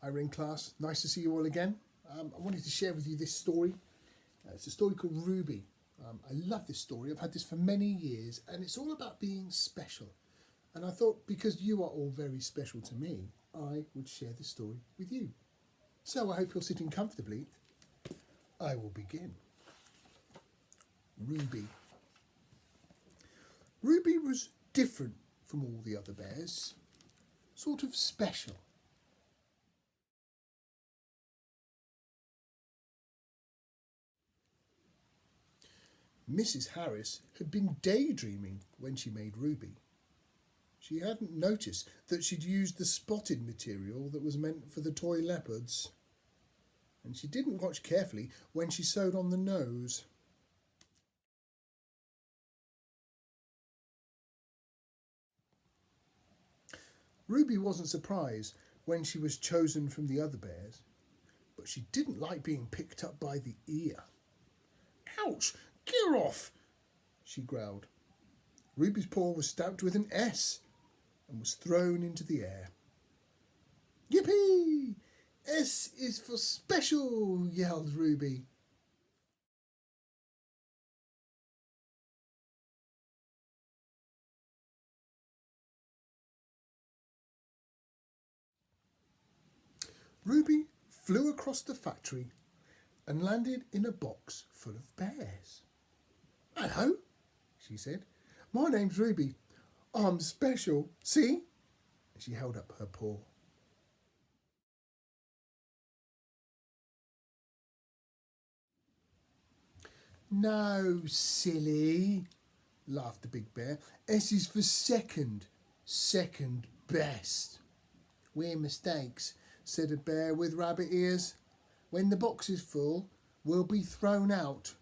Irene class, nice to see you all again. I wanted to share with you this story. It's a story called Ruby. I love this story. I've had this for many years and it's all about being special. And I thought because you are all very special to me, I would share this story with you. So I hope you're sitting comfortably. I will begin. Ruby. Ruby was different from all the other bears, sort of special. Mrs. Harris had been daydreaming when she made Ruby. She hadn't noticed that she'd used the spotted material that was meant for the toy leopards. And she didn't watch carefully when she sewed on the nose. Ruby wasn't surprised when she was chosen from the other bears, but she didn't like being picked up by the ear. "Ouch! Get off!" she growled. Ruby's paw was stamped with an S and was thrown into the air. "Yippee! S is for special!" yelled Ruby. Ruby flew across the factory and landed in a box full of bears. "Hello," she said. "My name's Ruby. I'm special. See?" She held up her paw. "No, silly," laughed the big bear. "S is for second. Second best." "We're mistakes," said a bear with rabbit ears. "When the box is full, we'll be thrown out."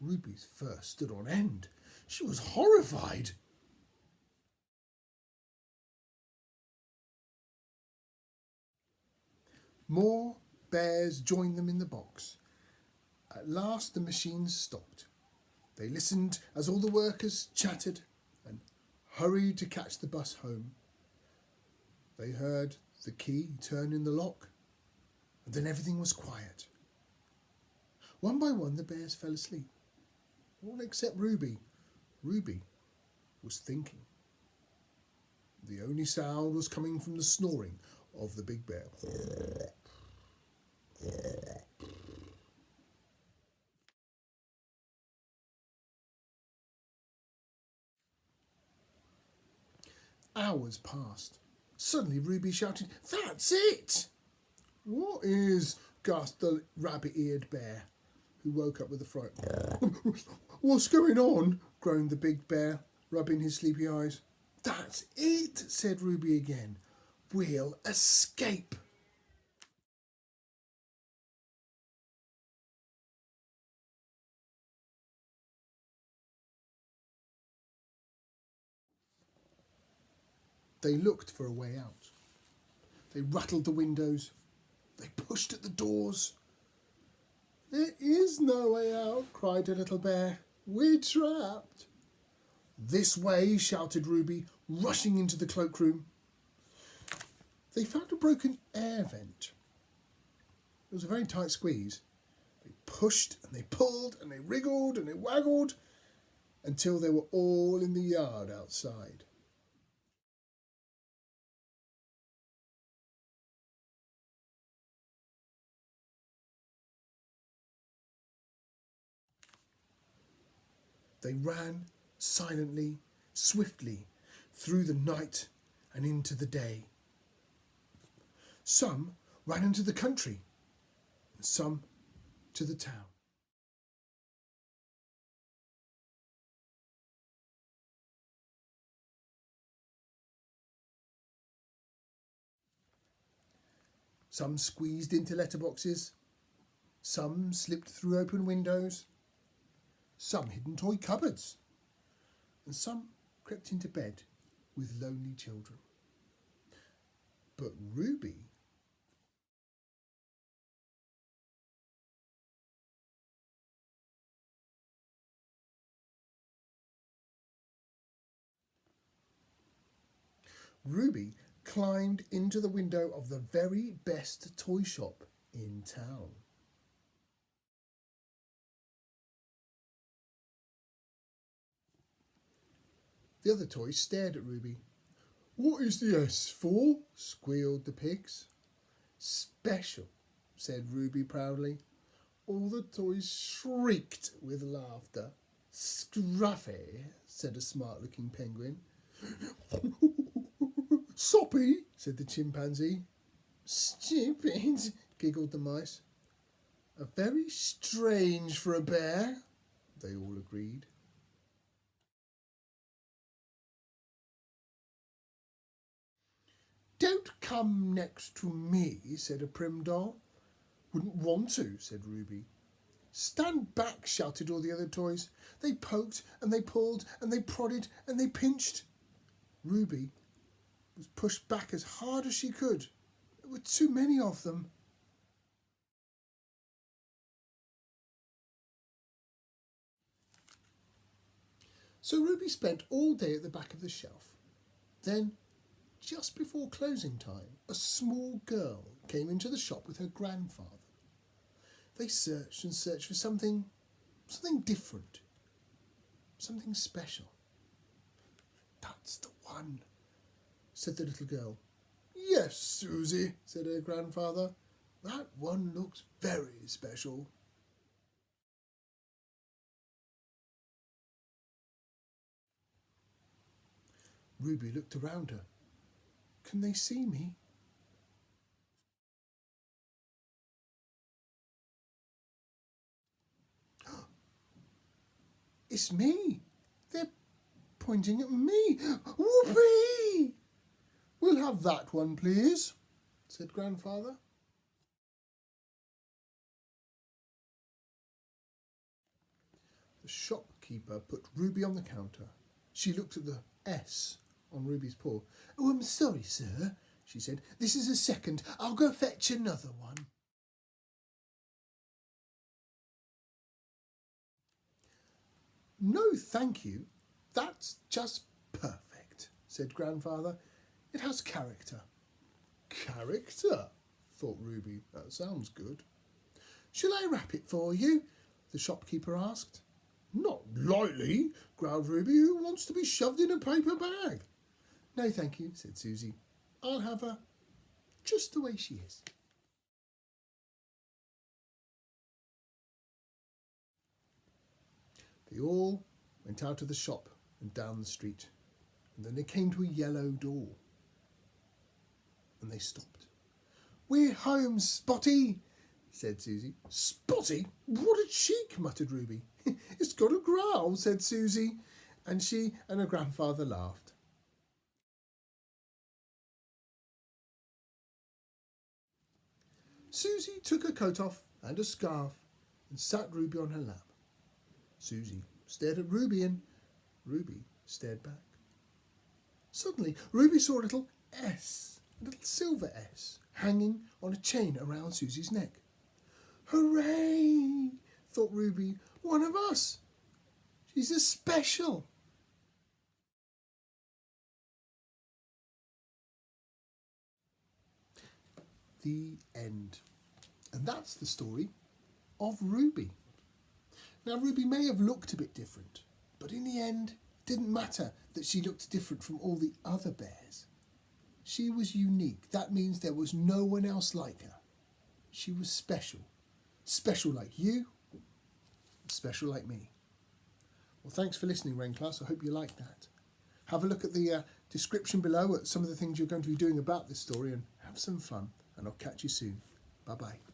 Ruby's fur stood on end. She was horrified. More bears joined them in the box. At last the machines stopped. They listened as all the workers chattered and hurried to catch the bus home. They heard the key turn in the lock, and then everything was quiet. One by one the bears fell asleep, all except Ruby. Ruby was thinking. The only sound was coming from the snoring of the big bear. Hours passed. Suddenly Ruby shouted, "That's it!" "What is?" gasped the rabbit-eared bear, who woke up with a fright. "What's going on?" groaned the big bear, rubbing his sleepy eyes. "That's it," said Ruby again. "We'll escape." They looked for a way out. They rattled the windows. They pushed at the doors. "There is no way out," cried a little bear. "We're trapped." "This way," shouted Ruby, rushing into the cloakroom. They found a broken air vent. It was a very tight squeeze. They pushed and they pulled and they wriggled and they waggled until they were all in the yard outside. They ran silently, swiftly, through the night and into the day. Some ran into the country, and some to the town. Some squeezed into letterboxes, some slipped through open windows, some hid in toy cupboards, and some crept into bed with lonely children. But Ruby climbed into the window of the very best toy shop in town. The other toys stared at Ruby. "What is the S for?" squealed the pigs. "Special," said Ruby proudly. All the toys shrieked with laughter. "Scruffy," said a smart-looking penguin. "Soppy," said the chimpanzee. "Stupid," giggled the mice. "Very strange for a bear," they all agreed. "Don't come next to me," said a prim doll. "Wouldn't want to," said Ruby. "Stand back," shouted all the other toys. They poked and they pulled and they prodded and they pinched. Ruby was pushed back as hard as she could. There were too many of them. So Ruby spent all day at the back of the shelf. Then, just before closing time, a small girl came into the shop with her grandfather. They searched and searched for something different, something special. "That's the one," said the little girl. "Yes, Susie," said her grandfather. "That one looks very special." Ruby looked around her. "Can they see me?" "It's me. They're pointing at me. Whoopee!" "We'll have that one, please," said grandfather. The shopkeeper put Ruby on the counter. She looked at the S on Ruby's paw. "Oh, I'm sorry, sir," she said. "This is a second. I'll go fetch another one." "No, thank you. That's just perfect," said grandfather. "It has character." "Character?" thought Ruby. "That sounds good." "Shall I wrap it for you?" the shopkeeper asked. "Not lightly," growled Ruby. "Who wants to be shoved in a paper bag?" "No, thank you," said Susie. "I'll have her just the way she is." They all went out of the shop and down the street, and then they came to a yellow door, and they stopped. "We're home, Spotty," said Susie. "Spotty? What a cheek," muttered Ruby. "It's got a growl," said Susie, and she and her grandfather laughed. Susie took her coat off and a scarf and sat Ruby on her lap. Susie stared at Ruby and Ruby stared back. Suddenly, Ruby saw a little S, a little silver S, hanging on a chain around Susie's neck. "Hooray!" thought Ruby. "One of us. She's a special." The end. And that's the story of Ruby. Now, Ruby may have looked a bit different, but in the end, it didn't matter that she looked different from all the other bears. She was unique. That means there was no one else like her. She was special. Special like you, special like me. Well, thanks for listening, Rain Class. I hope you liked that. Have a look at the description below at some of the things you're going to be doing about this story and have some fun. And I'll catch you soon. Bye-bye.